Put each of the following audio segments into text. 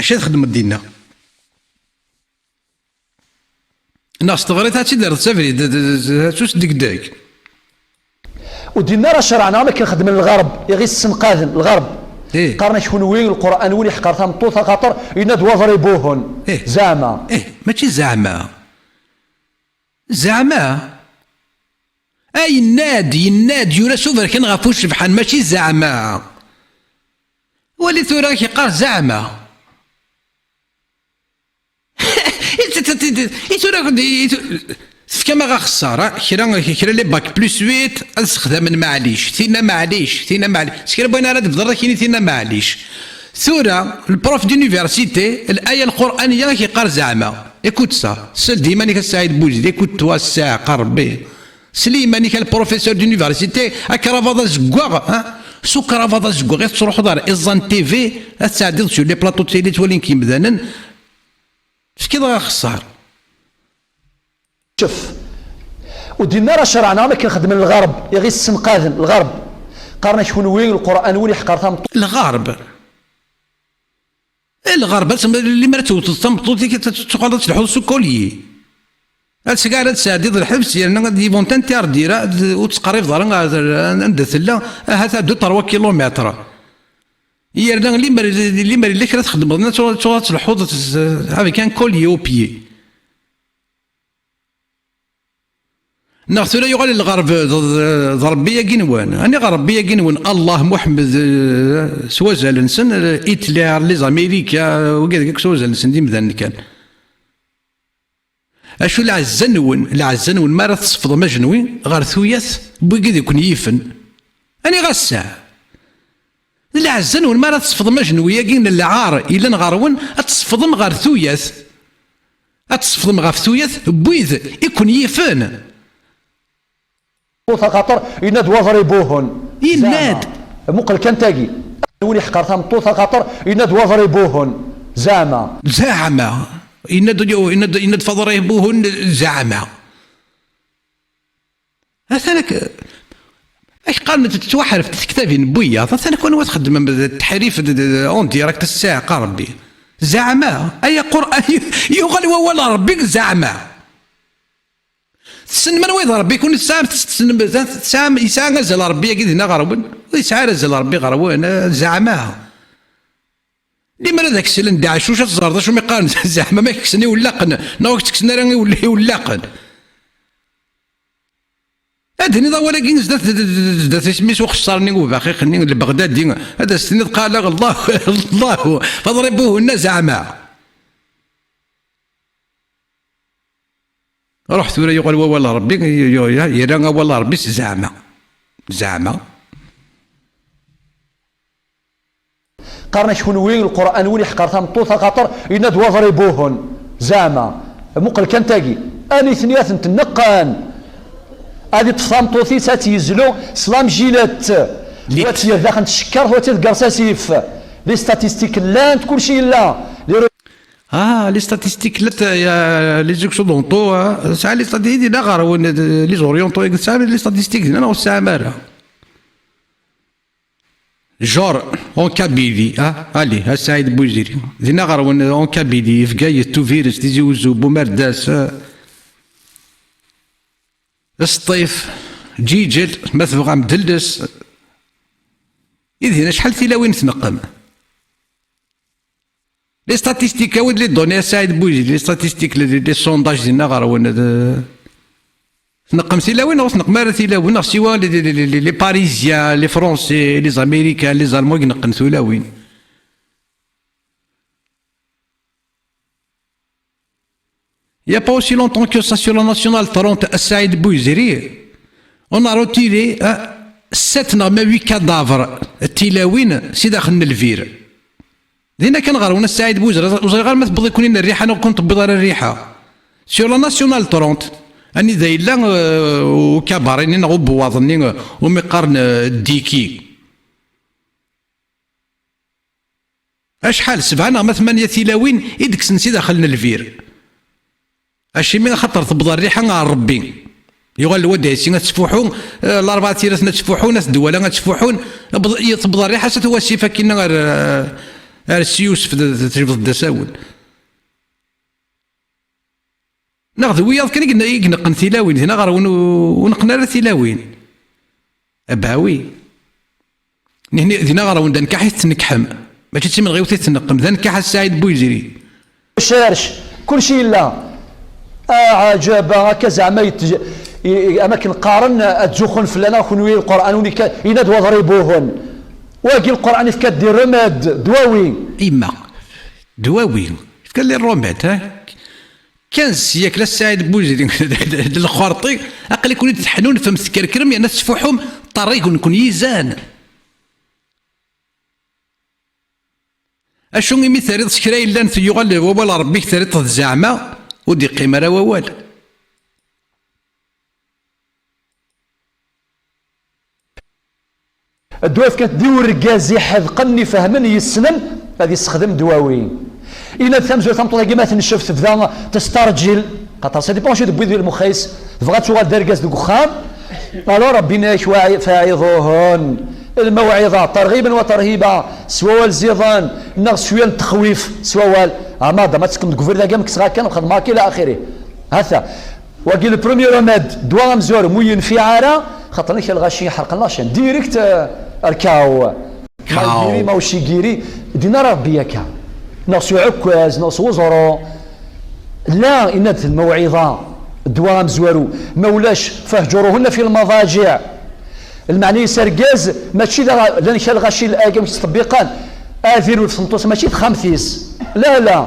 اش تخدم دينا الناس تغريت هاتشي دارت سافري سوس ديك ودينا راه شرعنا ما كنخدم الغرب يغي السنقاذن الغرب قارنا شكون وين القران وين حقر ثمطوطه خاطر يناد وضربوهن زعما ماشي زعما اي يناد يورا سوفر كان غافوش بحال ماشي زعما ولي ثورا كيقال زعما كما غخساره كرا لي باك بلس 8 استخدام معليش ثينا معليش سكرا بغينا راه تبدا كاين ثينا معليش ثورا البروف دونيفرسيتي الايه القرانيه كيقال زعما ايكوت سا سول ديما كسعيد بوزيد ايكوت توا الساعه قربي سليماني كان البروفيسور دونيفرسيتي كرافاضا زكواغ سو كرافاضا زكواغ غير تروحوا دار ايزان تي في تساعدوا سو لي بلاطو تيلي تولين كيمدانن فكذا خسار شوف ودينا راه شرعنا ما كنخدم الغرب يغي السنقاذن الغرب قارنا شكون وين القران وين حقر الغرب اللي مرتو تمطوطي تقعد تلحو السكولي السكارة تساعدي الحبس يعني غادي فونتان تيار ديرا وتقريب دار عند ثلا هذا 2-3 كيلومتر يرنا اللي مري اللي كرا تخدم لنا تلحو هذا كان كولي او بيي نغثر يغال الغرب ضربية جنوان أنا غربية جنوان الله محمد سوازالنسن إتلار لي أمريكا وكذا سوازالنسن ديما ذا كان أشو العزنون ما راه تصفض مجنوي غير ثوياث بوكذا يكون يفن أنا غسا العزنون ما راه تصفض مجنوي كاين العار إلا نغارون تصفضم غير ثوياث تصفضم غير ثوياث بويذ يكون يفن خاطر يناد وضربوهن يناد مقل كنتاكي ولي حقر ثمطوطه خاطر يناد وضربوهن زعما يناد فضربوهن زعما هذاك اش قال تتوحر في كتابين بويا انا كون تخدم التحريف اون ديريكت الساعه قربي زعما اي قران يغل ولا ربك زعما تسن من وين ربي يكون الساعه تسام يسعى غزل ربي كي هنا غربون يسعى غزل ربي غربون زعما لما ذاك السلن داعش واش تصغر شو ميقارن زعما ما يكسني ولاقن ناوك تكسني راني ولا ولاقن هذا نضا ولكن زدت سميتو خسرني وباقي خلني لبغداد هذا السند قال الله فضربوه زعما رحت ولا يقول والله ربي يرى والله ربي زعما قارنا شكون وين القران وين حقر ثمطوطه خاطر يناد وضربوهن زعما مقل كنتاكي اني ثنيات نتنقان هذه تصامطوثي تيزلو سلام جيلات واتي داخل تشكر وتلقى ساسيف لي ستاتيستيك لانت كلشي لا لي ستاتيستيك لي زوكسودونتو ساعه لي ستاتيستيك لا غير لي زوريونتو ساعه لي ستاتيستيك هنا والساعه مالها جور اون كابيلي الي السعيد بوزيري دينا غير اون كابيلي فكاي تو فيروس تيجي وزو بومرداس السطيف جيجل مثبغ مدلس إذا شحال تلاوين تنقم لي ستاتيستيك ود لي دوني سعيد بوزيري لي ستاتيستيك لي سونداج ديالنا غير تنقم تلاوين تنقم مارا تلاوين سوا لي باريزيان لي فرونسي لي زاميريكان لي زالمون ينقم تلاوين Il n'y a pas aussi longtemps que ça sur la nationale 30 à Saïd Bouiziri, on a retiré 7 ou 8 cadavres تلاوين سي داخل الفير. دينا كان غير السعيد بوزيري غير ما تبغي يكون الريحه انا كنت تبغي الريحه. سور لا ناسيونال 30 اني ذايلا وكبارين او بواضني ومقارن الديكي. اشحال 7 او 8 تلاوين يدك سنسي داخل الفير. اشي من خطر تبدا الريحه مع ربي يغال الودايسي غتسفوحون الاربعه تيرات نتسفوحون الدواله غتسفوحون تبدا الريحه ستواسيفه كنا السي يوسف تجبد الدساول ناخذ وياض كان يقنقن تلاوين هنا غير ونقنا تلاوين أباوي نهني ذينا غير وندا نكحيت تنكحم ماشي تسمى غيوثي تنقم ذا نكح السعيد بويزري شارش كل شيء لا عجبا هكا زعما اماكن قارن اتزوخن فلانا خنوي القران وني يناد وضربوهن واقي القران فكا دير رماد دواوي اما دواوي فكا لي الرماد ها كان سياك لا السعيد بوزري الخرطي اقل يكون يتحنون فم تكركرم يعني تسفحهم طريق نكون يزان اشو مي ثريض سكراي لان في يغل ولا ربيك ثريض الزعمه ودي قيمه راه ووال الدواف كانت ديور ركازي حذقني فهمني يسنن غادي يستخدم دواوي إلا ثمزور ثمطو كيما تنشف تبدا تسترجل خاطر سي ديبون شي دبوي ديال المخيس بغات تشوغال داركاز دوك خام الو ربنا فاعظوهن الموعظه ترغيبا وترهيبا سواء الزيضان نغ شويه التخويف سواء عماده ما تسكن كفر دا كامك صغا كان وخد ماكي الى اخره هذا وقال البروميي رماد دوا مزور موين في عاره خاطر لك الغاشي يحرق لاشين ديريكت الكاو كاو ماوشي كيري دينا ربي كا ناقصو عكاز ناقصو وزرو لا إن الموعظة الدوام زوارو مولاش فهجروهن في المضاجع المعني سرقاز ماشي لان كان غاشي الايام تطبيقا اذيرو الفنطوس ماشي خمسيس لا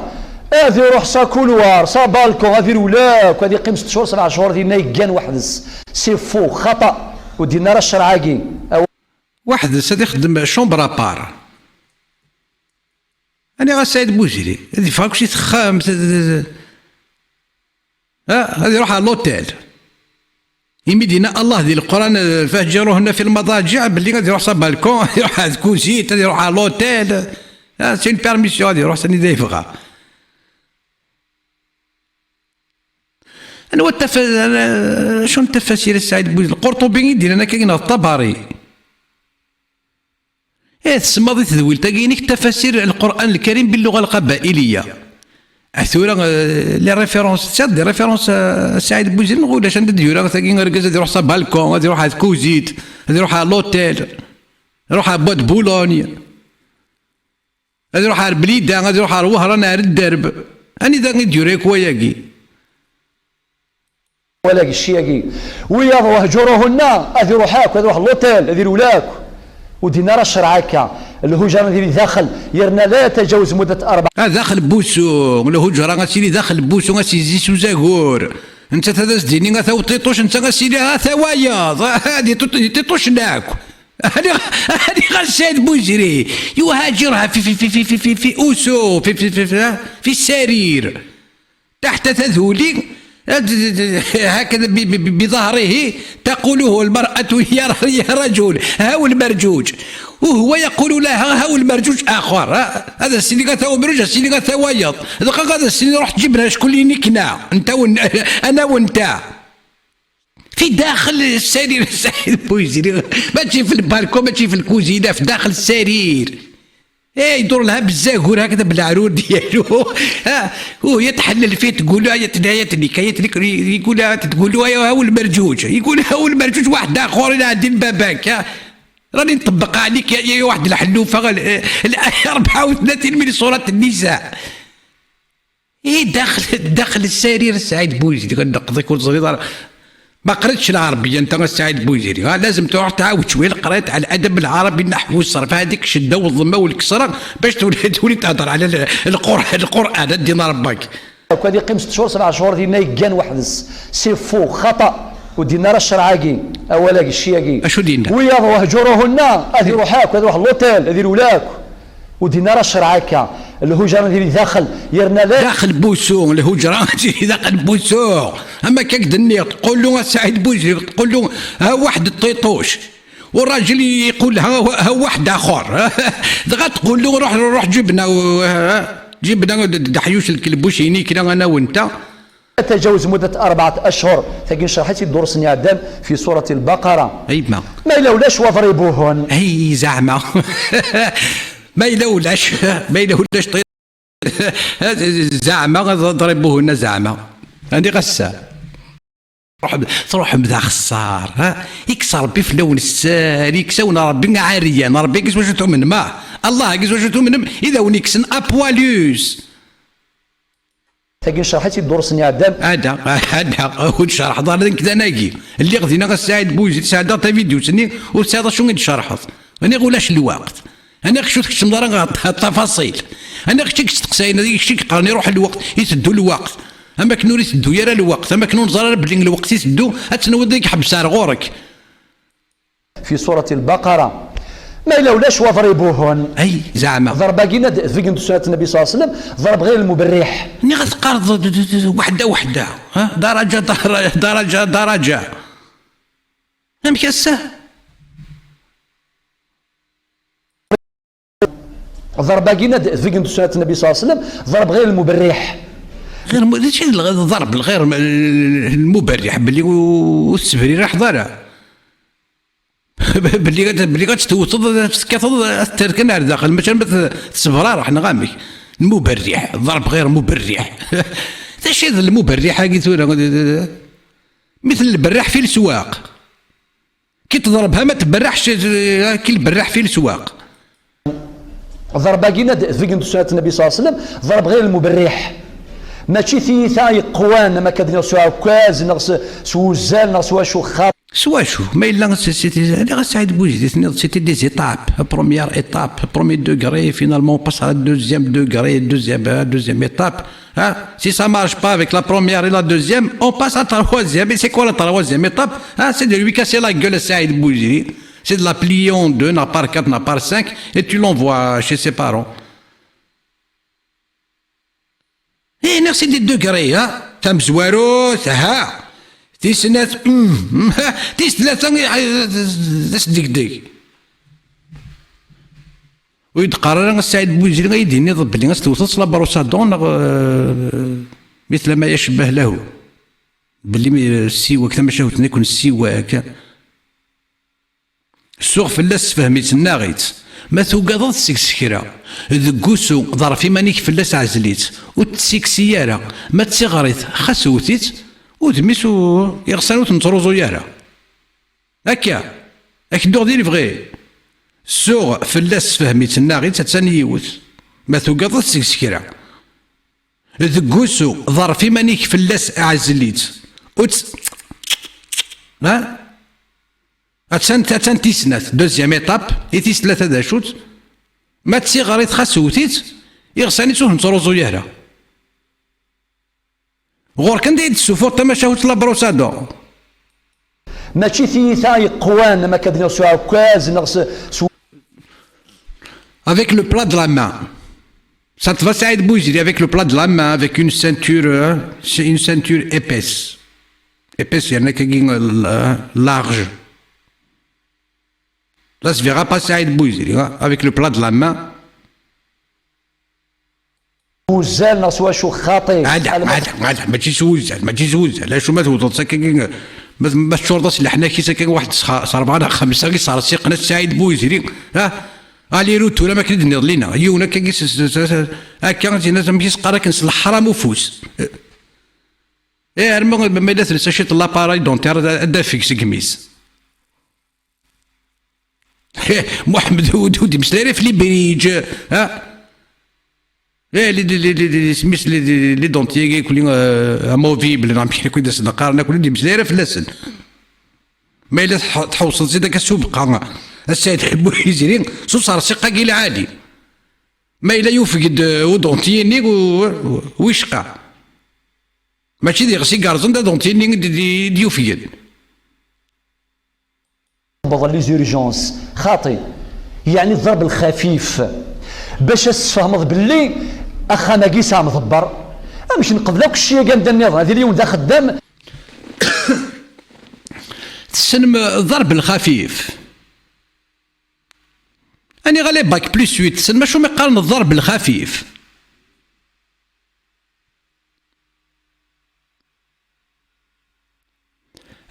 اذيرو حصا كولوار صا بالكون اذيرو لا هذه قيم 6 شهور 7 شهور ديالنا يكان وحدس سي فو خطا ودينا راه الشرعاكي وحدس هذا يخدم شومبر بار أنا غا سعيد بوزيري هذي فاك شي تخام هذه يروح على لوتيل يمدينا الله ذي القرآن فهجروهن في المضاجع باللي غادي يروح صاب بالكون يروح على الكوزيت غادي يروح على لوتيل سي اون بيرميسيون غادي يروح سني يبغى أنا أنا شنو التفاسير السعيد بوزيري القرطبي يدير أنا كاين الطبري تسمى ضي تذويل تاكينيك تفاسير القرآن الكريم باللغة القبائلية ثورة لي ريفيرونس تشاد لي ريفيرونس سعيد بوزيري نقول اش عندك ديورا تاكين ركز غادي يروح صا بالكون غادي يروح على كوزيت غادي يروح على لوتيل يروح على بواد بولونيا غادي يروح على البليده غادي يروح على الوهران على الدرب اني ذا ديوري كواياكي ولا الشياكي ويا وهجروهن غادي يروح هاك غادي يروح لوتيل غادي يرولاك ودينا راه الشرعاكا الهجره اللي داخل يرنا لا يتجاوز مده 4 داخل بوسو الهجره غاسيلي داخل بوسو غاسيزي سوزاغور انت تدز ديني غاثا تيطوش انت غاسيلي غاثا وايض هادي تيطوش ناك هادي غاسيد بوزري يهاجرها في اوسو في السرير تحت تذولي هكذا بظهره تقوله المرأة يا رجل هاو المرجوج وهو يقول لها هاو المرجوج آخر هذا السيني غاثا مرجوج السيني غاثا ويض هذا السيني روح تجيبنا شكون اللي نكنا انت انا وانت في داخل السرير السعيد بوزيري ماشي في البالكون ماشي في الكوزينه في داخل السرير يدور لها بالزاكور هكذا بالعرور ديالو وهي تحلل فيه تقول له يقول لها تقول له هاو المرجوج يقول هاو المرجوج واحد اخر انا عندي باباك راني نطبق عليك يا واحد الحلوفه الايه 34 من سوره النساء داخل السرير السعيد بوزيري غنقضي كل صغير ما قريتش العربيه انت السعيد بوزيري لازم تروح تعاود شويه قريت على الادب العربي النحو والصرف هذيك الشده والضمه والكسره باش تولي تهضر على القران دينا ربك هذه قيم 6 شهور 7 شهور ديالنا يكان وحدس سي فو خطا ودينا راه الشرعاكي اولا الشياكي اشو دينا ويا وهجروهن غادي يروح هاك غادي يروح لوتيل غادي يرولاك ودينا راه الشرعاكا الهجره اللي داخل يرنا لا داخل بوسو الهجره داخل بوسو اما كاكدني تقول له سعيد بوزيري تقول له ها واحد الطيطوش والراجل يقول ها واحد اخر تقول له روح جبنا دحيوش الكلبوشيني كذا انا وانت تجاوز مدة 4 أشهر ثقين شرحتي الدروس نيادم في سورة البقرة أي ما لولاش وضربوهن أي زعما ما يلولاش ما يلولاش طيب زعما ضربوه زعما هاني غسا تروح بدا خسار ها يكسر ربي في لون السال يكسونا ربي عاريان ربي كيس واش تؤمن ما الله كيس واش تؤمن اذا ونيكسن ابواليوس تاكي شرحتي الدور سني عدام هذا هو الشرح دار كذا ناقي اللي غدينا غساعد بوزيد ساعد تا فيديو سني وساعد شنو نشرحت انا نقولش الوقت انا خشوت كش مدار التفاصيل انا خشيك تقساين هذيك الشيء قراني يروح الوقت يسدوا الوقت اما كنو يسدوا يرى الوقت اما كنو نزرر بلي الوقت يسدوا اتنود ديك حبس غورك في سورة البقرة ما لولاش وضربوهن اي زعما ضرب كينا في سنة النبي صلى الله عليه وسلم ضرب غير المبرح ني غتقارض وحده ها درجه مكسه ضرب كينا في سنة النبي صلى الله عليه وسلم ضرب غير المبرح غير الضرب الغير المبرح باللي والسفري راح ضرع باللي غتستوطد تركن على داخل مثلا تصبرا راح نغامي المبرح الضرب غير مبرح اش هذا المبرح قلت مثل البراح في السواق كي تضربها ما تبرحش كي البراح في السواق ضرب كينا في سنة النبي صلى الله عليه وسلم ضرب غير المبرح ماشي ثيثا يقوان ما كادنا سوا كواز نغس سوزال نغس واشو خاط سواشو ما الا سيتي هذا غسعيد بوجدي سيتي دي زيتاب بروميير ايتاب بروميير دوغري فينالمون باس على دوزيام دوغري دوزيام ايتاب ها سي سا مارش با افيك لا بروميير اي لا دوزيام اون باس على تروازيام اي سي كوا لا تروازيام ايتاب ها سي دو لوي كاسي لا غول سعيد بوجدي سي دو لا بليون 2 نا بار 4 نا بار 5 et tu l'envoies chez ses parents. ايه نفس دي دوغري ها تم زواروت ها تيسنات تيس ثلاثة ديك ويتقرر السعيد بوزير غيديني ضب لي غتوصل لا بروسادون مثل ما يشبه له باللي السيواك كما شاهدنا يكون السيواك السوق فلاس فهميت الناغيت ما توقظ السكسكرا ذكوسو ظرفي مانيك فلاس عزليت وتسيكسيارا ما تسيغريت خاسوتيت ودميسو يغسلو تنطروزو يارا هكا هاك الدور ديالي فغي السوق فلاس فهميت الناغيت تتساني يوت ما توقظ السكسكرا ذكوسو ظرفي مانيك فلاس عزليت ها أتسان تيسنات دوزيام ايطاب يتيس ثلاثة دا شوت ما تسيغريت خاسوتيت يغساني توه نتروزو يهرا غور كان دايد السفور تما شاوت لا بروسادو ماشي ثيثا يقوان ما كادنا سوا كواز نغس avec le plat de la main. Ça te va Saïd Bouzidi avec le plat de la main, avec une ceinture épaisse. Épaisse, il y en a qui large. Là, ça ne se verra pas Saïd Bouzidi, avec le plat de la main. وزال نغس واشو خاطي عاد ماشي سوزال ماشي سوزال لا شو ما توصل ساكن ما الشرطه اللي حنا كي ساكن واحد صربعنا خمسه كي صار سيقنا سعيد بوزيري ها الي روتو لا ما كندير لينا يونا كي هكا جينا تمشي سقرا كنسل الحرام وفوس ايه ما الا تنسى شي لاباراي دونتير دا فيكس كميس محمد ودودي مسلاري في لي بريج ها لي سميس لي دونتيي كل اموفيبل نمشي كي داس نقار ناكل دي مسلايره في اللسن ما الا تحوصل زيدك السوبقه السيد حبو يزيرين سو صار ثقه كيل عادي ما الا يوفقد ودونتيني ويشقى ماشي دي غسي كارزون دا دونتيني دي يوفقد بعض لي زورجونس خاطي يعني الضرب الخفيف باش تفهمض باللي اخا ما كيسا مضبر مش نقبلوك الشيء قام النظام هذه اليوم دا خدام تسلم الضرب الخفيف اني غالي باك بلس 8 تسلم شو ما يقارن الضرب الخفيف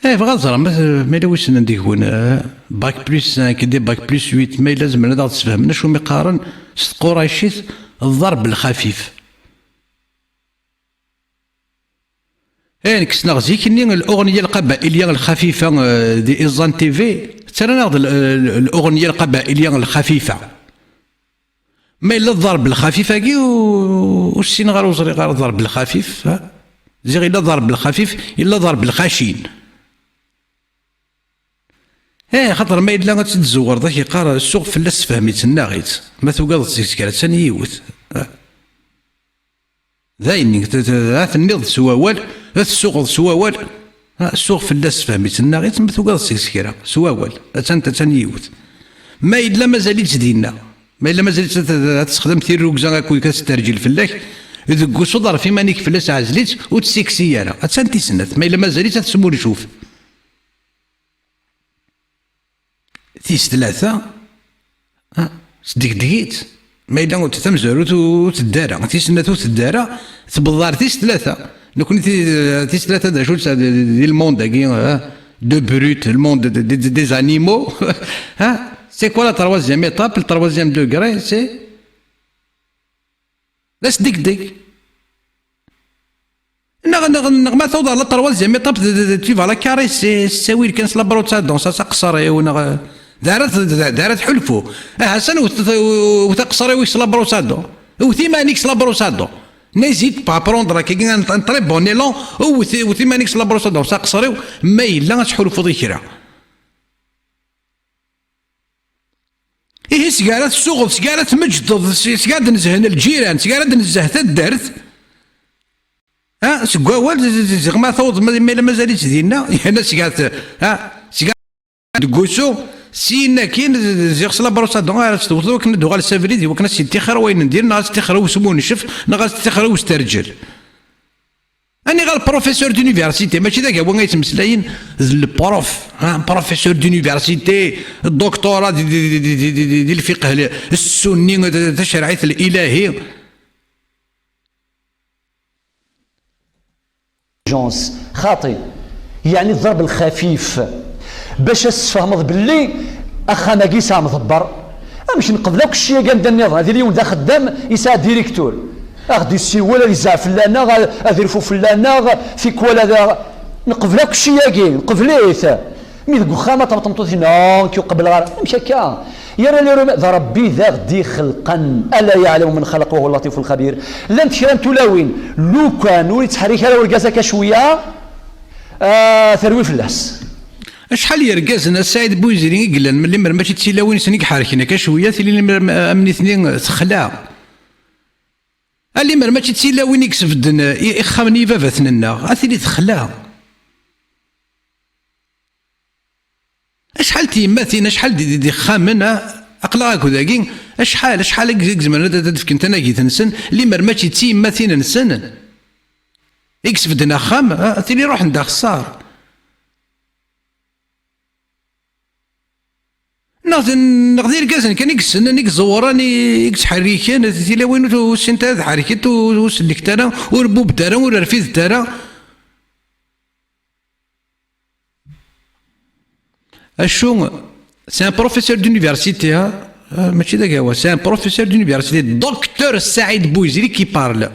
ايه بغا الزرا ما يلوش نديكون باك بلس 5 دي باك بلس 8 ما لازم هذا تفهمنا شو مقارن قريشيت الضرب الخفيف. كسنا غزيك اني الاغنيه القبائليه الخفيفه دي ايزان تي في ترى ناخذ الاغنيه القبائليه الخفيفه ما الا الضرب الخفيف كي والسين غير وزري غير الضرب الخفيف زي غير الضرب الخفيف الا ضرب الخشين. خاطر ما الا غتتزور ذاك يقرا السوق فلاس فهميت الناغيت ما توقظ تسكر ثاني يوث ذاين تنيض سواوال السوق سواوال السوق فلاس فهميت الناغيت ما توقظ تسكر سواوال ثاني يوث ما الا مازاليتش دينا ما الا مازالت تستخدم تير روكزا كوي كتسترجل فلاك ذوك صدر في مانيك فلاس عزليت وتسيكسي انا اتسنتي سنت ما الا مازالت تسمو نشوف تيس ثلاثة دقيت ما الا تمزرو وتدارا تيس سنة وتدارا تبضار تيس ثلاثة نكون تيس ثلاثة دا شو دي الموند دو بروت الموند دي زانيمو سي كوا لا تروازيام ايطاب التروازيام دوغري سي لاش ديك ما توضع لا تروازيام ايطاب تي فالا كاري ساويل كان سلابرو تاع سا قصري ونا دارت حلفو حسن وتقصري ويش لابروسادو وثيمانيكس لابروسادو نزيد با بروندرا كي ان تري بون ايلون وثيمانيكس لابروسادو ساقصري ما الا تحلفو ذيكرا سكارات السوق سكارات مجد سكارات نزهن الجيران سكارات نزه تدرت سكوال زعما ثوض ما الا مازاليتش ديالنا انا سكارات سكارات دكوسو سينا كاين زي غسلا بروسا دون توصلوا كنا دوغال السافريدي وكنا تيخر وين ندير ناس تيخر وسمو نشف ناس تيخر وسترجل اني غير بروفيسور دونيفرسيتي ماشي ذاك هو غيتمسلاين البروف بروفيسور دونيفرسيتي الدكتوراه ديال الفقه السني التشريع الالهي جونس خاطي يعني الضرب الخفيف باش تفهمض باللي اخا ما كيسا مضبر مش نقبلوك الشيء قام دا النظام هذا اليوم دا خدام يسا ديريكتور اخدي السي ولا يزع فلانا اذرفو فلانا فيك ولا نقبلوك الشيء كاين نقبليت مي ذوك خامه طمطمطو هنا كي قبل غير مش هكا يرى لي ربي ذا غدي خلقا الا يعلم من خلق وهو اللطيف الخبير لم تشرم تلاوين لو كان ولي تحريك على ورقازك شويه ثروي فلاس شحال يركزنا السعيد بوزيري قلنا ملي ماشي تسيلاوين سنيك حاركنا كشويه ثلي امني اثنين تخلع اللي ماشي تسيلاوين يكسف الدنا يخامني فافاتنا اثني تخلع شحال تيماتينا شحال دي خامنا اقلا هكا ذاكي شحال زعما كنت انا كي تنسن اللي ماشي تيماتينا نسن يكسف دنا خام ثلي روح ندخ صار نغذي الكازن كان يكسن نيك زوراني يكس حريكان تيلا وين وسنت حركت وسلك ترى وربوب ترى ورفيد ترى اشو سي ان بروفيسور دونيفرسيتي ماشي داك هو سي ان بروفيسور دونيفرسيتي دكتور سعيد بوزيري كي بارل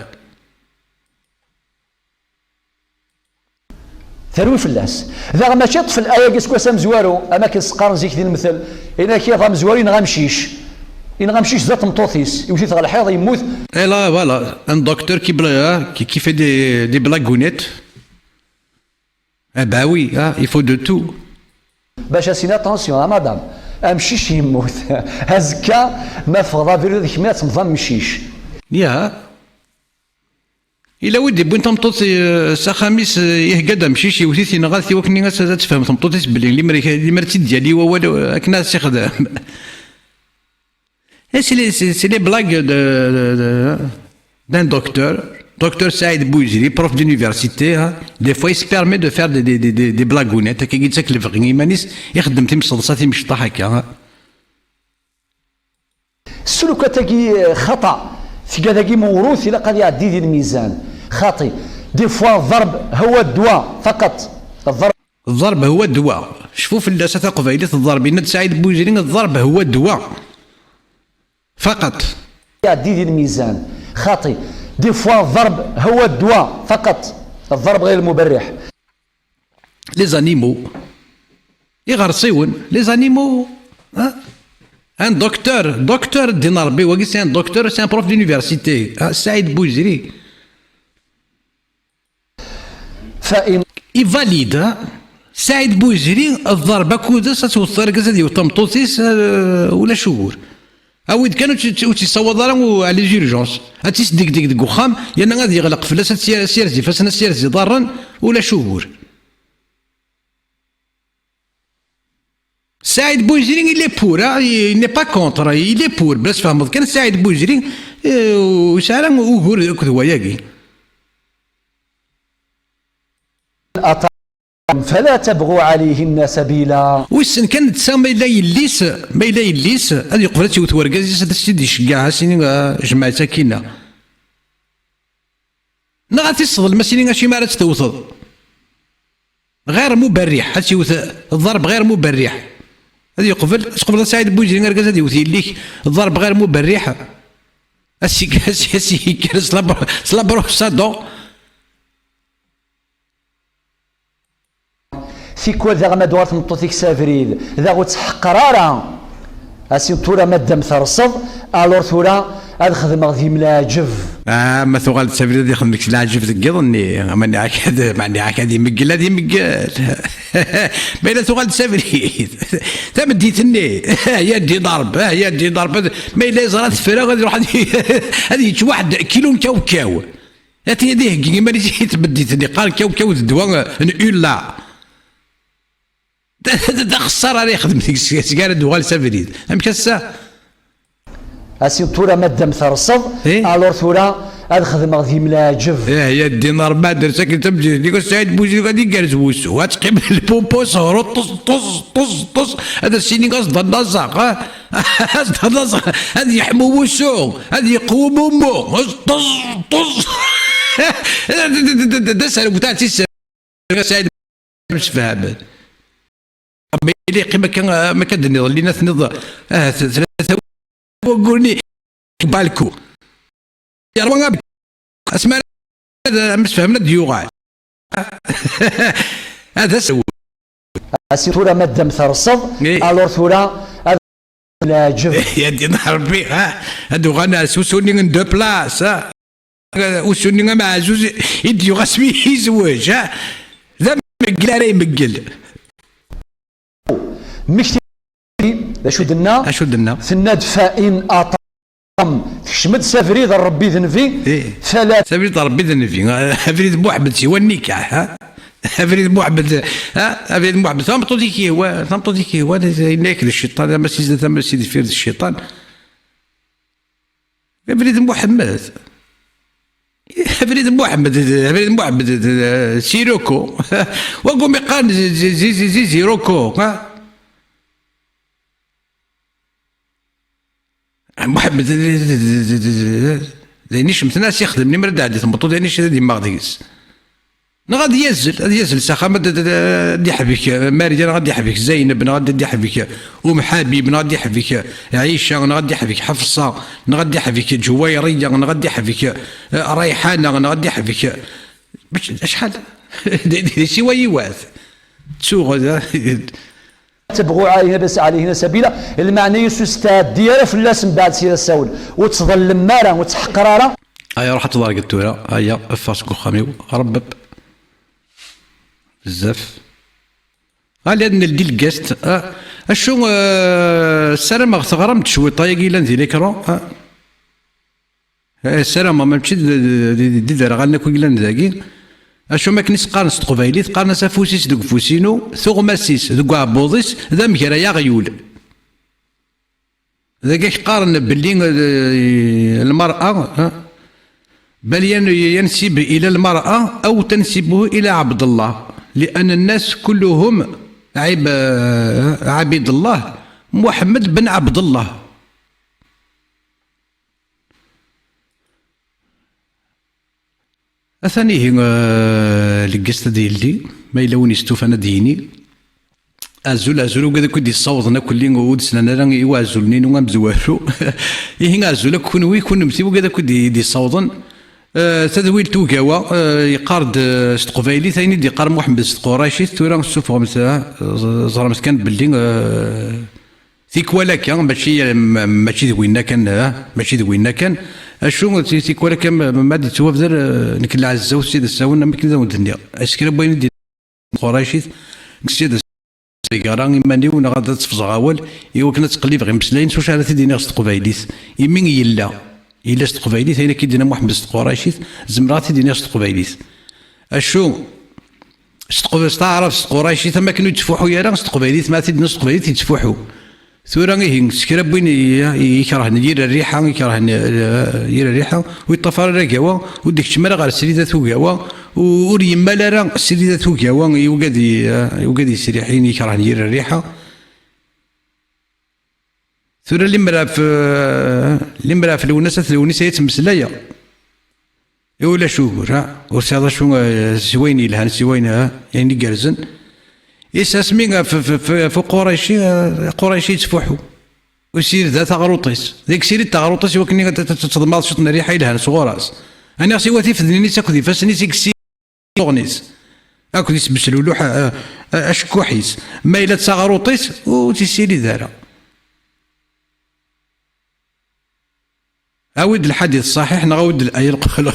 ثروي فلاس ذا ماشي طفل الايه كيسكو سام زوارو اما كيسقار زيك ديال المثل انا كي غام زوارين غامشيش ان غامشيش ذات مطوطيس يمشي تغ الحيض يموت لا فوالا ان دكتور كي في دي بلاغونيت باوي يفو دو تو باش اسينا طونسيون مدام امشيش يموت هزكا ما فضا فيرو ذيك مات مضام مشيش يا إلا ودي بوين تمطوطي سا خميس يهقد مشيش يوثيثي نغاثي وكني غاس تفهم تمطوطيس بلي اللي مرتي ديالي هو كنا تخدم سي لي بلاغ دان دكتور سعيد بوزيري بروف دونيفرسيتي دي فوا يس بيرمي دو فير دي بلاغونيت كي قلت لك الفغني مانيس يخدم تيمصدصه تيمشطا هكا السلوك تاكي خطا في كذاكي موروث الى قد يعدي ديال الميزان خاطي دي فوا الضرب هو الدواء فقط الضرب الضرب هو الدواء. شوفوا في اللاسة قبيلة الضرب سعيد بوجرين، الضرب هو الدواء فقط. دي الميزان خاطي دي فوا الضرب هو الدواء فقط، الضرب غير المبرح. لي زانيمو يغرسيون لي زانيمو. ان دكتور دين ربي واقي سي ان دكتور، سي ان بروف دونيفرسيتي سعيد بوجري فإن يفاليد سعيد بوجري الضربه كودس توصل كازا وطمطوطيس ولا شهور اويد كانوا تيصوض راه على جيرجونس هاتيس ديك ديك وخام يانا غادي يغلق فلاس سيرزي فاسنا سيرزي ضرا ولا شهور. سعيد بوجري إلي بور ني با كونتر إلي بور بلاش فهمت كان سعيد بوجري وشعر وغور كذوا ياكي فلا تبغوا عليهن سبيلا. ويسن كان تسامى ما إلا يليس هذه قبلت يوث ورقاز هذا السيد يشقعها سيني جماعة ساكنة نغا تصل المسيني شي ما توصل غير مبرح هاتي الضرب غير مبرح. هذه قبل سعيد بوجري رقاز هذه يوث يليك الضرب غير مبرح اسي كان سلابرو صادو في كل ذا ما دوار تمطوتيك سافريد ذا غتحقرارا اسي تورا ماده مثرصد الور تورا الخدمه غادي ملاجف ما ثقال سافريد دي خدمك لاجف ذكيضني ماني عاد ماني عاد مقل هذه مقل بين ثقال سافريد تمديتني يا دي ضرب يا دي ضرب ما الا زرات فراغ غادي يروح هذه واحد كيلو كاو هاتي هذه كيما اللي تبديتني قال كاو الدواء لا دا خساره راه يخدم ديك السكاره دوغال سافريد امكسا اسي تورا ماده مثرصد الور تورا الخدمه غادي ملاجف يا الدينار ما درت ساكن تمجي ديك سعيد بوجري غادي يجلس وسو غتقيم البومبو صهرو طز هذا السيني قصد النزاق قصد النزاق هذه يحمو وسو هذه يقوم امو طز دا سالو تاع سعيد مش فاهم اللي قيمة ما كان لينا ثنض ثلاثة وقولني بالكو يا رب اسمع هذا مش فهمنا ديوغال هذا سوى اسي ثورة مادة مثرصد الور ثورة لاجف يا دين ربي هادو غانا سوسوني دو بلاص وسوني مع زوج يديو غاسمي يزوج ذا مقل عليه مقل مشتي اشو درنا ثناد فإن أطم تشمد سافريد ربي ذنفي فلا سافريد ربي ذنفي سافريد محمد سوى النكاح سافريد محمد سافريد محمد ثمطو ديكي هو ياكل الشيطان ما سيدي فير الشيطان سافريد محمد فريد محمد سيروكو وقوم يقال زيروكو محمد دينيش مثناس يخدم نمر دادي ثمطو دينيش دي ماغديس غادي يزل ساخا غادي يحبك ماريا غادي يحبك زينب غادي يحبك ام حبيب غادي يحبك عيشه غادي يحبك حفصه غادي يحبك جويريه غادي يحبك ريحانه غادي يحبك شحال سوى يواث تسوغ تبغوا عليهن سبيلا المعنى يسوستاد ديالها فلاس من بعد سير السول وتظلم مارا وتحقرارا هيا روح تضرق التوره هيا افاسكو خاميو ربب بزاف لأن الدي الكاست اشو السلام غتغرم تشويطا ياكي لان دي ليكرون السلام ما مشي دي دار غالنا كوي لان داكي اشو ما كنيس قارنس تقبايلي تقارن سافوسيس دوك فوسينو ثغماسيس دوك عبوضيس ذا مكرا يا غيول ذاك قارن باللي المرأة بل ينسب إلى المرأة أو تنسبه إلى عبد الله لأن الناس كلهم عبيد الله محمد بن عبد الله أثانيه لقست ديالي ما إلا وين يستوفى ديني أزول وكذا كنت يصوتنا كلين ودسنا راه يوازلني ومزوارو يهنا أزول كون متي وكذا كنت يصوتن تدويل توكاوا يقارد استقبايلي ثاني دي قار محمد استقراشي تورا السوف زرمت كان باللي تيكوالا كان ماشي دوينا كان ماشي دوينا كان اشو تيكوالا كان ما دي توفدر نكل عزا وسيد الساونا ما كذا الدنيا اسكرا بين دي قراشي سيد سيكارا ماني ونا غادا تفزع اول ايوا كنا تقليب غير مسلاين واش على تدينا استقبايليت يمين يلا إلا استقبايليت هنا كي دينا محمد استقراشيت زمراتي دينا استقبايليت اشو تعرف استقراشيت ما كانوا يتفوحوا يا راه استقبايليت ما تدنا استقبايليت يتفوحوا ثورا غير سكرا بين يكره ندير الريحه يكره ندير الريحه ويطفى الركاوه وديك الشمال غير السريده ثوكاوا وريما لا راه السريده ثوكاوا يوقاد يسريحين يكره ندير الريحه ثورا اللي مرا في الونس يتمسلايا ولا شو وسادا شو زوين الهان زوين يعني قرزن اسمي في قريشي تفوحوا وسير ذات غروطيس ديك سيري تغروطيس وكني تتضمض شطنا ريحه الهان صغوراس انا سيواتي في ذنيني تاكدي فاسني تيكسي اغنيس اكو يسبسلو لوح اشكوحيس ما الا تغروطيس وتسيري ذارا أود الحديث الصحيح نغود الآية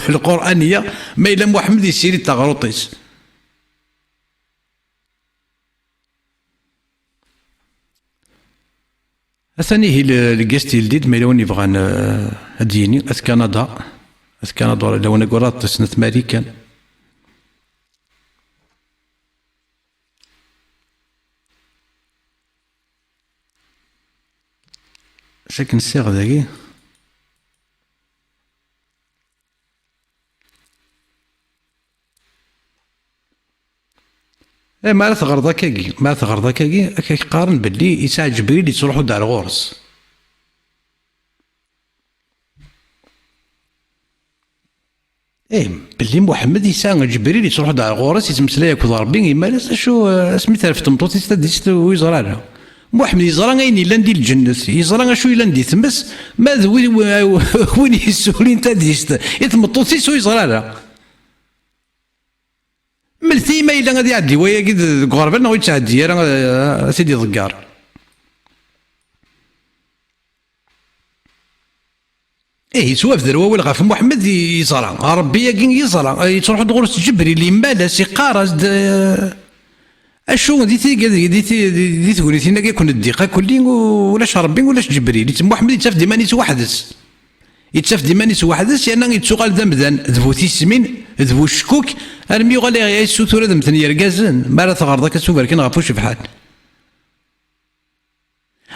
القرآنية ما إلا محمد يسيري التغروطيس أثاني هي الجيستي الجديد ما إلا وين يبغان هديني أث كندا لو أنا قرأت سنة أمريكان شكل السيغ ذاكي ما تغرض كاكي كيقارن باللي يساع جبريل يتروحوا دار الغورس باللي محمد يساع جبريل يتروحوا دار الغورس يتمسلايا كو ضاربين مالا شو سميتها في تمطوط تستديست ويزرى لها محمد يزرى غاين الا ندي الجنة يزرى شو الا ندي تمس ما وين يسولين تاديست يتمطوط ويزرى لها ملتي ما إلا غادي يعدي ويا كي الغربة نغوي تعدي راه سيدي ضكار سواف ذروا ولا غاف محمد يزرع ربي كي يزرع يتروح دغورس جبريل يمالا سيقارس اشو دي تقولي تينا كيكون الدقيقة كلي ولاش ربي ولاش جبريل محمد يتاف ديما نيتوحدس ديما نيتوحدس لأن يتسوغال ذمذان ذبو تيسمين ذبو الشكوك المي غالي غير السوتورة ذمثني يرقازن ما راه تغرضك كسوبر كي نغفو شبحال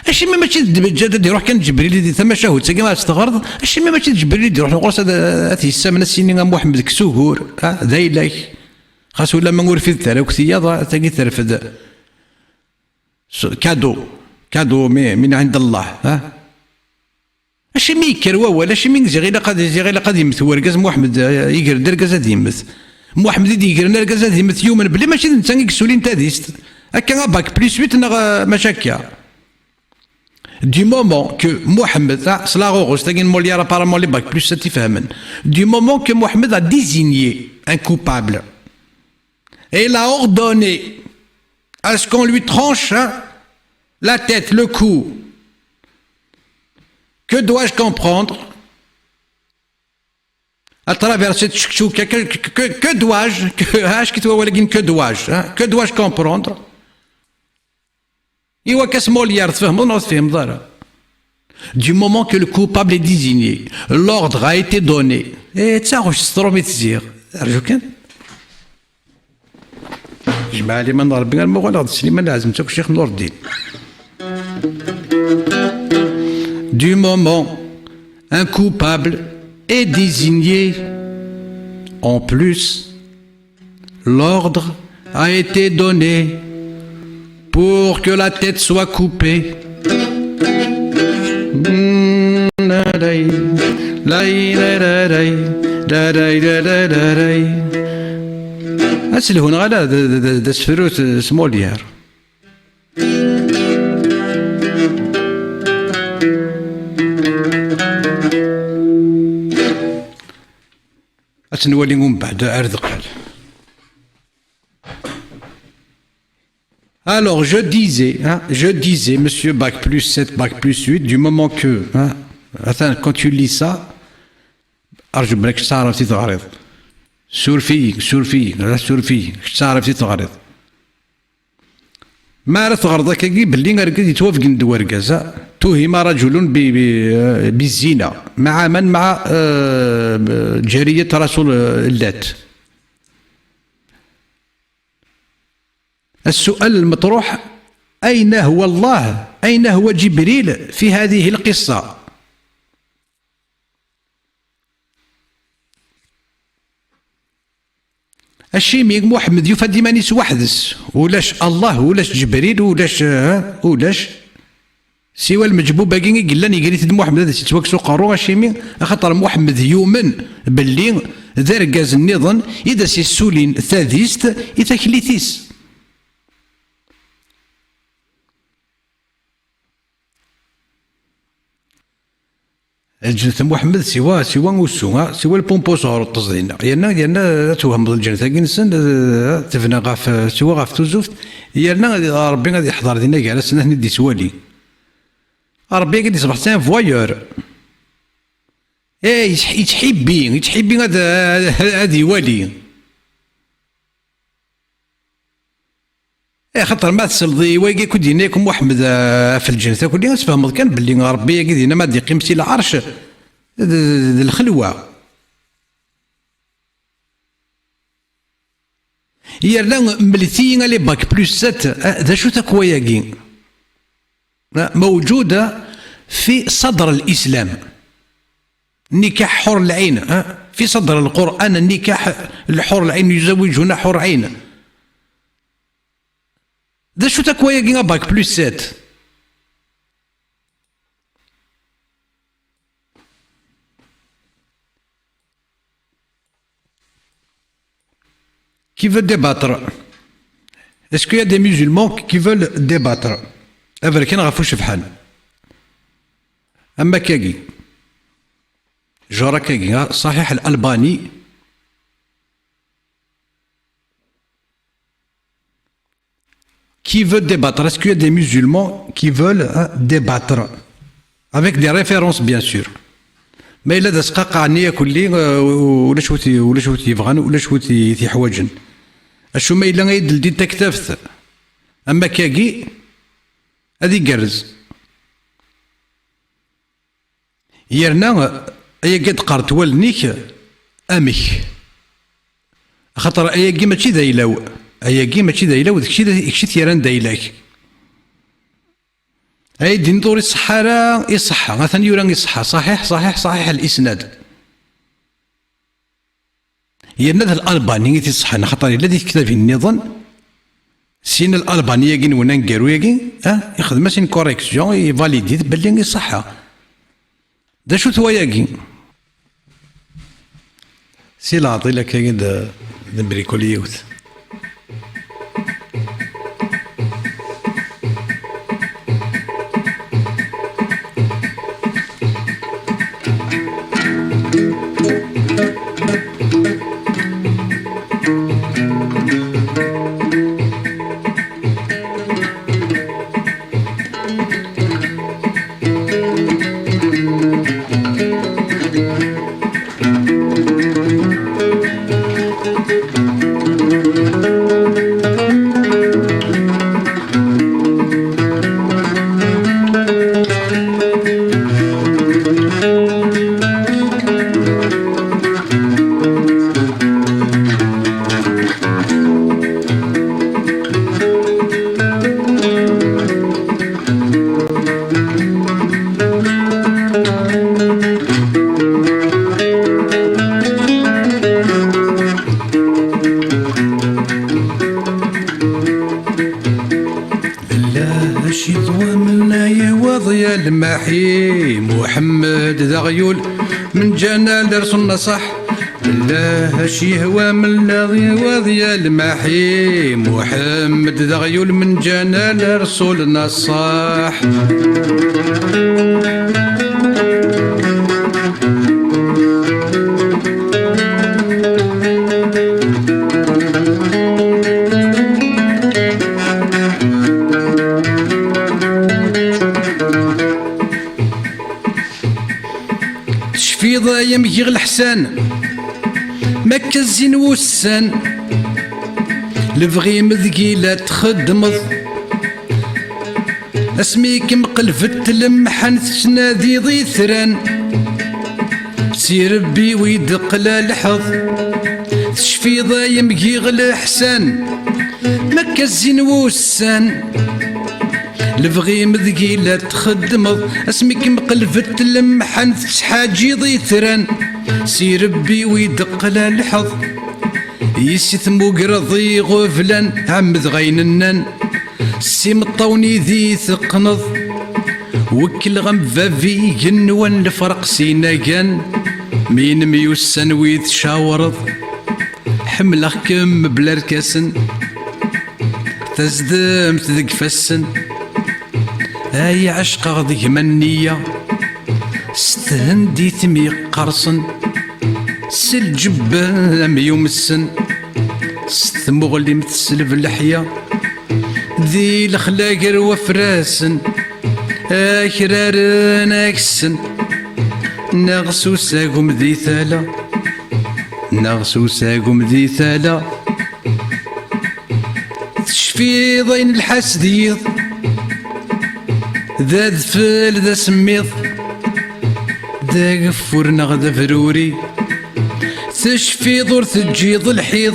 اشي ما ماشي الدجاجة يروح كان جبريل دي ثما شهود ساكي ما تستغرض اشي ما ماشي جبريل يروح نقرص هذا السامنة السنين محمد كسوهور ذايلاك خاص ولا ما نقول في الثلاث تاكي ترفد كادو من عند الله اشي مي كروا ولا شي من زي غير قد يمث ورقاز محمد يقر درقاز يمث محمد يدي يقر درقاز يمث يوما بلي ماشي انت كسولين تاديست هكا باك بليس 8 مشاكيا du moment que Mohamed cela c'est Molière apparemment les bac plus satisfaisant du moment que Mohamed a désigné un coupable et il a ordonné à ce qu'on lui tranche la tête, le cou. Que dois-je comprendre à travers cette chouka? Que dois-je comprendre? Du moment que le coupable est désigné, l'ordre a été donné. Et ça, جماعة اللي ما نضرب بها المغول غادي السليمان لازم تاك الشيخ نور الدين. Du moment un coupable est désigné, en plus, l'ordre a été donné pour que la tête soit coupée. أسلهون غالا دا سفروت سموليار. أتنولي من بعد أرذقال. Alors je disais, monsieur Bac plus 7, Bac plus 8, du moment que, attends, quand tu lis ça, أرجو بلاك تعرف تتعرض. سور فيك تعرف تتعرض. ما راه تغرضك كي باللي راه يتوافق ند ورقازا توهم رجل بالزنا مع من مع جارية رسول اللات. السؤال المطروح أين هو الله؟ أين هو جبريل في هذه القصة؟ الشيمي محمد يفدي مانيس وحدس ولاش الله ولاش جبريل ولاش سوى المجبوب باقي قلاني قريت محمد هذا تتوكسو قارو الشيمي خاطر محمد يؤمن باللي ذا ركاز النظام إذا سي السولين ثاديست إذا كليتيس. الجنة محمد سوى وسوها سوى البومبوسور التصدينا يانا توهم الجنة كي نسن تفنى غاف سوى غاف توزوفت يانا ربي غادي يحضر دينا كاع سنه ندي سوالي ربي غادي يصبح سان فوايور يتحبي هذا يوالي خاطر ما تسلضي واقي كنت هناكم محمد في الجنة كل تفهمض كان باللي ربي قد هنا ما دي قيمتي العرش الخلوة هي لا ملتي على باك بلس 7 ذا شو تكوياكي موجودة في صدر الإسلام. نكاح حور العين في صدر القرآن النكاح الحور العين يزوجون حور عين. ذا شو تكوياكي باك بلس 7 qui veut débattre. Est-ce qu'il y a des musulmans qui veulent débattre avec un غافو شفحان أما كاكي جورا كاكي صحيح الألباني qui veut débattre. Est-ce qu'il y a des musulmans qui veulent débattre avec des références bien sûr. ما إلا دا سقاقع نية كلي ولا شو تيبغان ولا شو تيحواجن اشو ما إلا غيدل دي تكتفت أما كاكي هذي قرز يرنا أيا قد قارت والنيك أمك خاطر أيا كي ماشي دايلاو داكشي تيران دايلاك أي دين دور الصحارى يصحى مثلا يوران يصحى صحيح الإسناد هي الناس الألباني تصحى خاطر الذي كتب في النظام سين الألبانية كين وننقرو ياكي يخدم سين كوريكسيون يفاليدي باللي يصحى دا شو ثواياكي سي لاعطي لك كاين دا بريكوليوت الماحي محمد ذا غيول من جانا لرسولنا صح بالله شي هو من الذي وضي المحي محمد ذا غيول من جانا لرسولنا الصح تشفي ضايم يغ الحسان مكة الزين والسان لفغي مذقي لا تخدمض اسميك مقلفت لمحن تنادي ضي ثران سي ربي ويدق لا لحظ تشفي ضايم يغ الحسان مكة الزين والسان لفغي مذقي لا تخدمض اسمك مقلفت لمحن تحاجي ضي ثران سي ربي ويدق لا الحظ يسثمو قرضي غفلان عمد غيننان سي مطوني ذي ثقنض وكل غم فافي جنوان الفرق سيناقان مين ميوسن ويتشاورض حملخ كم بلا ركاسن تزدمت ذق فسن اي عشق غضي منية ستهندي ثمي قرصن سلجبام يومسن ستمغلي متسلف اللحية ذي الخلاقر وفراسن اكرار ناكسن نغسو ساقم ذي ثالا نغسو ساقم ذي ثالا تشفي ضين الحسديض ذا ذفل ذا سميض ذا غفور نغذا فروري تشفي دور تجيض الحيض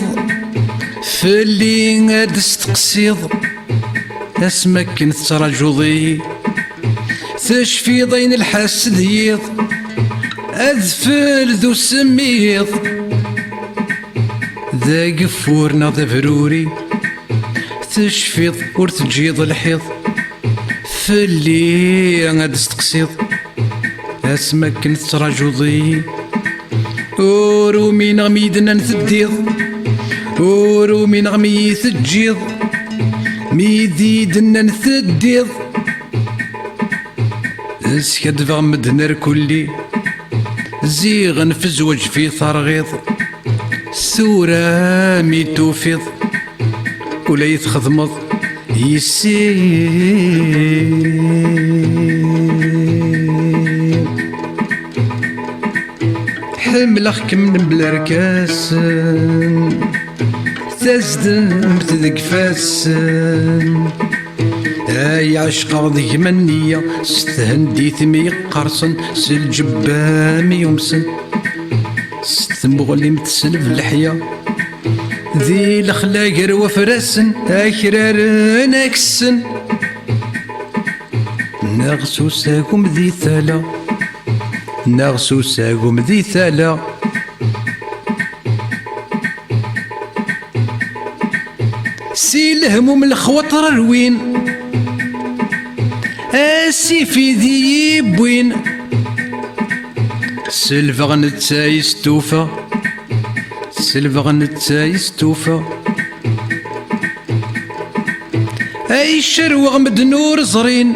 في اللي غاد استقصيض اسمك ترجضي تشفي ضين الحسديض اذفل ذو سميض ذا غفور نغذا فروري تشفي دور تجيض الحيض في اللي غاد استقصيض اسمك ترجضي أورو من غميدنا نثديض أورو من غمي ثجيض ميديدنا نثديض اسكد فغمدنا ركولي زيغ نفزوج في ثرغيض ثورة مي توفيض ولا يتخضمض حملخك من بلا ركاسن تزدمت ذق فاسن اي عشق ذي منية ستهندي ثمي قرصن سلجبام يومسن ستمغلي متسلف اللحية ذي الخلاقر وفراسن اكرار ناكسن نغسو ساقم ذي ثالا نغسو ساقم ذي ثالا سي الهموم الخواطر الوين اسي في ذي بوين سلفغن تسايس توفى سلفغن تسايس توفى اي شروغ مدنور زرين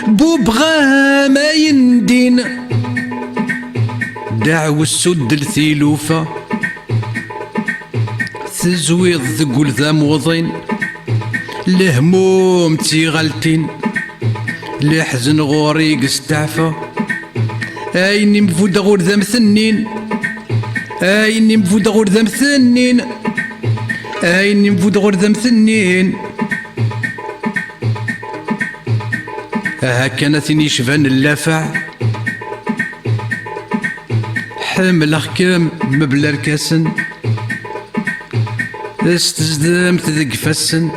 بوبغا ما يندين دعو السد الثيلوفة تزويض ثقول ذا موضين لهموم تيغلتين لحزن غوريق استعفى ايني مفود غور ذا مثنين ايني مفود غور ذا مثنين ايني مفود غور ذا مثنين كانت يشفان اللافع حمل أخكام مبلا ركاسن استزدمت ذق فسن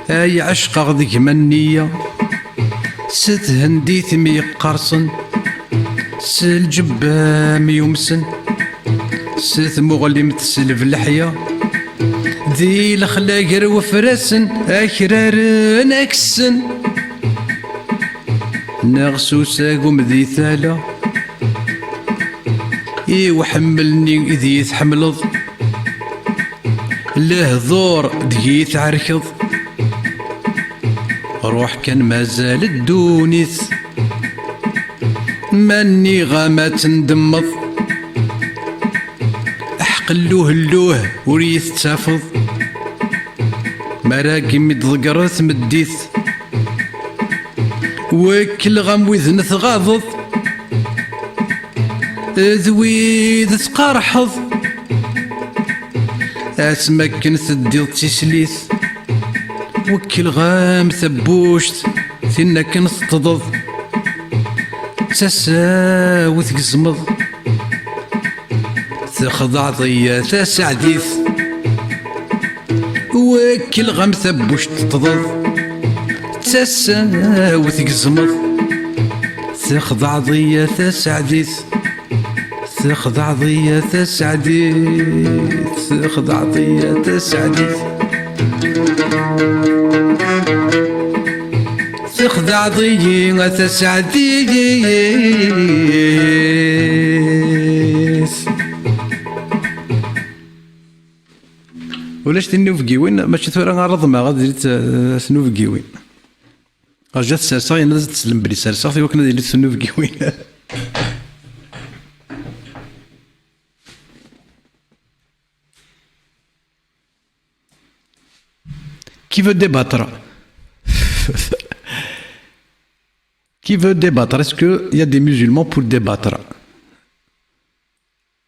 اي عشق ذق منية ستهندي ثمي قرصن سلجبام يومسن ستمغلي متسلف اللحية ذي الخلاقر وفراسن اكرار ناكسن نغسو ساقم ذي ثالا وحملني إذ يتحملض الهضور دقي تعركض روح كان مازال الدونيث ماني غاما تندمض احقلوه اللوه وريث تافض مراكي متضقرت مديث وكل غام وذن تغاضض ذويذ تقارحض اسمكن ثديض تسليث وكل غام ثبوشت ثنا كنصطضض تساوي تقزمض تخضع ضيا تسعديث وكل غام ثبوشت تضض تساوي تقزمض تخضع ضيا تسعديث تخضع ضيا تسعديث تخضع ضيا تسعديث تخضع ضيا تسعديث. ولاش تنوفكيوين ماشي ثورة غنرض ما غادي تنوفكيوين رجعت سارسا ينزل تسلم بلي سارسا في وقت اللي تنوفكيوين. Qui veut débattre? Qui veut débattre? Est-ce qu'il y a des musulmans pour débattre?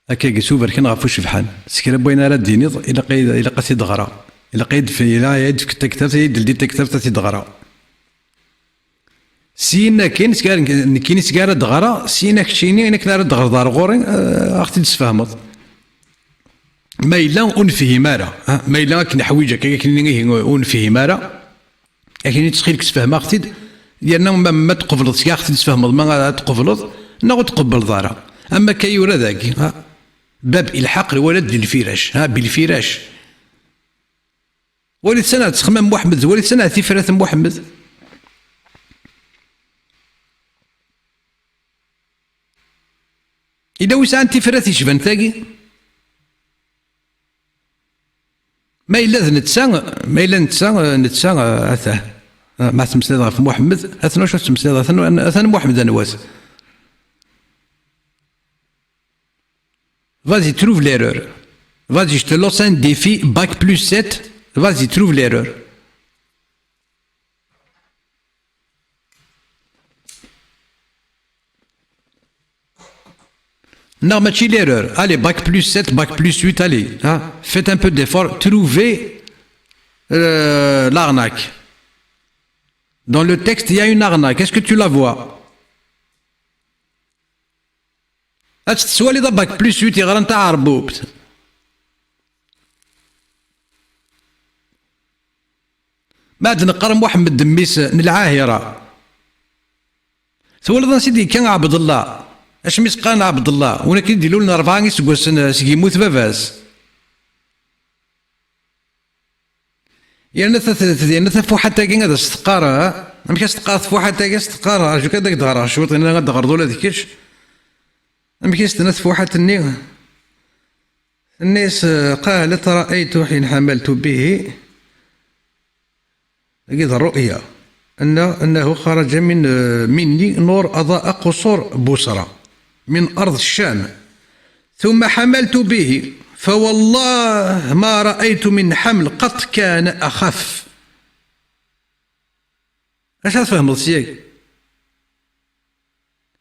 هكا سوفر كان غافو شبحان سكرا بوينا راه دينيض الى قاسي دغرا الى قيد في الى يد في التكتاب يد دي التكتاب تاع دغرا سينا كاين كاين سكارا دغرا سينا كشيني انك راه دغر دار غوري اختي تسفهمض ما الا انفهم راه ما الا كاين حويجه كاين انفهم راه كاين تسخيلك تفهم اختي ديالنا ما تقبلض يا اختي تفهمض ما تقبلض ناغ تقبل دارا اما كيورا ذاك باب الحاق الولد للفراش بالفراش ولد سنه تخمم محمد ولد سنه تفرات محمد اذا وسع انت فرات يشبان ثاقي ما الا نتسا ما الا نتسا اثاه ما تمسلي في محمد اثنا شو تمسلي اثنا محمد انواس. Vas-y, trouve l'erreur. Vas-y, je te lance un défi, bac plus 7. Vas-y, trouve l'erreur. Non, mais tu l'erreur. Allez, bac plus 7, bac plus 8, allez. Hein? Faites un peu d'effort. Trouvez l'arnaque. Dans le texte, il y a une arnaque. Est-ce que tu la vois? تسوالي ضبك بليس ويتي غير نتاع عربوبت بعد نقرا محمد دميس العاهرة ثولد سيدي كان عبد الله اش مسقان عبد الله ونا كيديروا لنا 4 سكواس سكيموت باباس يعني ثفو حتى كي غادا استقاره ماشي استقاره ثفو حتى كي استقاره ارجوك هذاك دغرا شوط انا غادغردو لا ديكش أم كيستنى فوحة الناس قالت رأيت حين حملت به أجد الرؤيا أنه خرج مني نور أضاء قصور بصرى من أرض الشام ثم حملت به فوالله ما رأيت من حمل قط كان أخف. اش تفهم السياق؟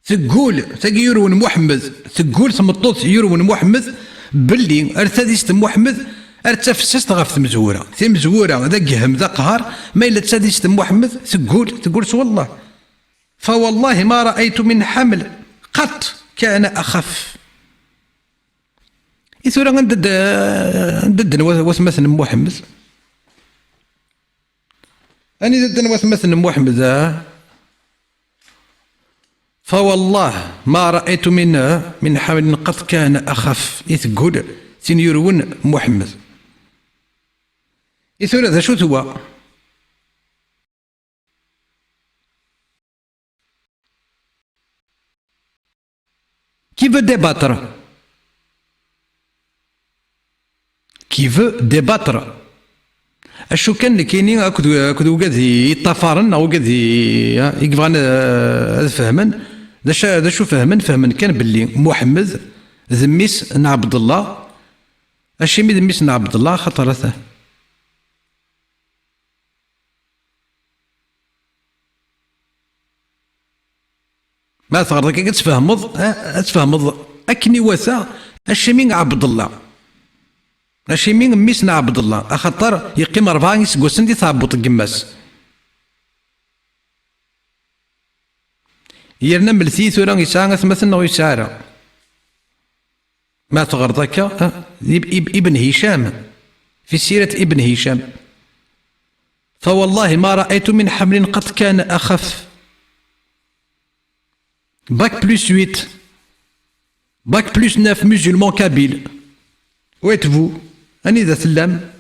تقول تاقي يروون محمد تقول تمطوط يروون محمد باللي ارتديست محمد ارتفسست غاف مزوره مزوره ذا قهم ذا قهر ما الا تساديست محمد تقول والله فوالله ما رايت من حمل قط كان اخف. يثورا ندد وثمثل محمد اني ندد وثمثل محمد فوالله ما رأيت من حمل قد كان أخف يتقول يرون محمد يثور هذا شو هو كيف ديباتر كي فو ديباتر. اشو كان كاينين اكد وقاد يطفرن او وقاد يبغان فهمن دا شو فهمن كان باللي محمد ذميس نعبد الله. اشي مي ذميس نعبد الله خاطر ما تغرضك تفهمض اكني وثا اشي مين عبد الله اشي مين ميس نعبد الله اخطر يقيم 4 يسقسن دي ثابط قماس يرنا ملثي ثورا يسعى مثلا ويسعى ما تغرضك ابن هشام في سيرة ابن هشام فوالله ما رأيت من حمل قد كان أخف. باك بلس 8 باك بلس 9 musulman kabyle. Où êtes-vous? أني ذا ثلام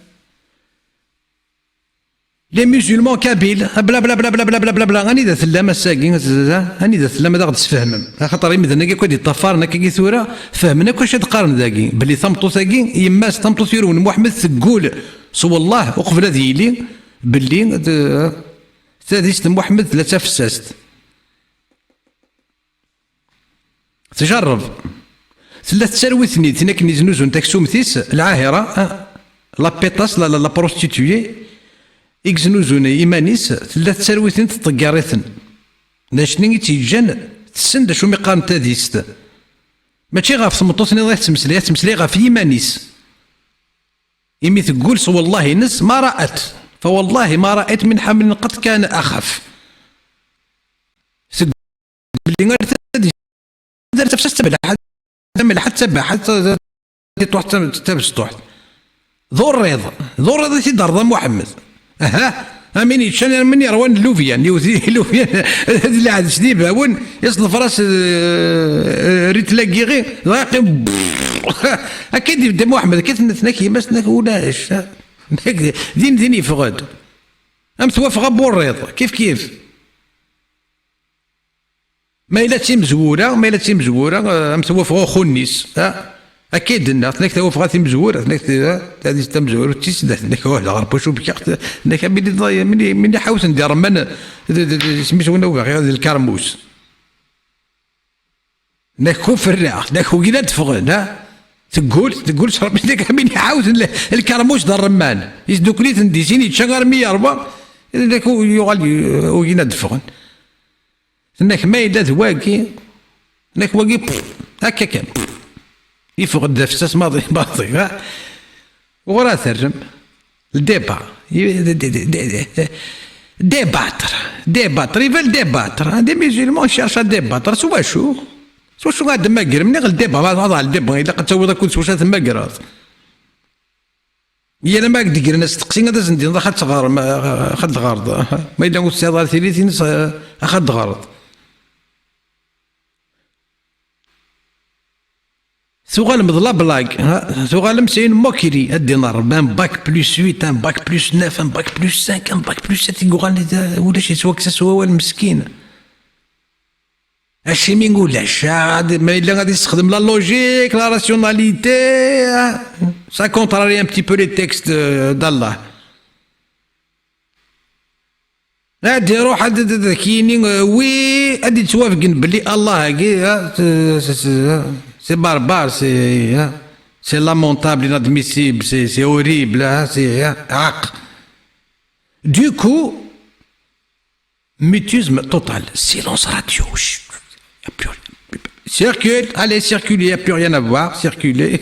لي musulmans kabyle بلا بلا بلا بلا بلا بلا بلا بلا أني ذا ثلام الساقين أني ذا ثلام هذا غد تفهمم خاطر يمدنا كي كودي طفارنا كي ثورة فهمنا كواش تقارن ذاكي بلي ثمطو ثاقي يماس ثمطو ثيرون محمد تقول سو الله وقف هذه لي باللي ثاديست محمد ثلاثة فساست تجرب ثلاث سروثني ثناك نزنوزو نتاك سومثيس العاهرة لا بيطاس لا بروستيتوي إكزنوزون إيمانيس ثلاث سروثن تطقاريثن داشني تيجان تسند شو مقارن تاديست ماشي غاف ثمطوثني ضيح تمسلي غاف إيمانيس إمي تقول سو والله نس ما رأت فوالله ما رأيت من حمل قد كان أخف بلي درت فسست تبع حتى تبع حتى تروح تبس تروح ذو الريض تيدار محمد امين يتشان مني روان لوفيان لوفيان هذه اللي عاد شديبها وين يصل فراس ريت لاكي غير اكيد يبدا محمد كيف نتناكي مسناك ولاش دين يفغد ام توافق بوريض كيف ما إلا تيم زوورة أم توافق خونيس أكيد إن ثناك توافق تيم زوورة ثناك هذه تيم زوورة تيسد ثناك واحد غرب وشو بكيخت ثناك مني حاوس ندير من سميتو نوفا غير هذا الكرموس ثناك هو في الرعا ثناك هو كي تفقد تقول ربي ثناك مني حاوس الكرموس دار الرمان يسدوكليت نديسيني تشغل 104 ثناك هو يغال تفقد انك ما يلا ذواكي انك واقي هكا كان يفقد دفسس ماضي ورا ثرم الديبا ديباتر يفال ديباتر هذا ميزيلمون شاشا ديباتر سوا شو غاد ماقر مني غير ديبا هذا الديبا الا قد تسوي كل سوشا ثم ماقر يا ما قد قرنا استقسي هذا زندين اخذت غار اخذ غارض ما الا قلت هذا 30 اخذ غارض ثوغال مضلا بلاك ثوغال مسين موكيري الدينار بان باك بلس 8 باك بلس 9 باك بلس 5 باك بلس 7 يقول ولا شي سواك سوا المسكين اشي مين نقولش ما الا غادي يستخدم لا لوجيك لا راسيوناليتي سا كونتراري ان بتي بو لي تيكست دالله غادي يروح كاينين وي غادي توافقن بلي الله c'est barbare, c'est lamentable, inadmissible, c'est horrible, c'est Du coup, mutisme total, silence radio. Circule, allez, circulez, il n'y a plus rien à voir, circulez.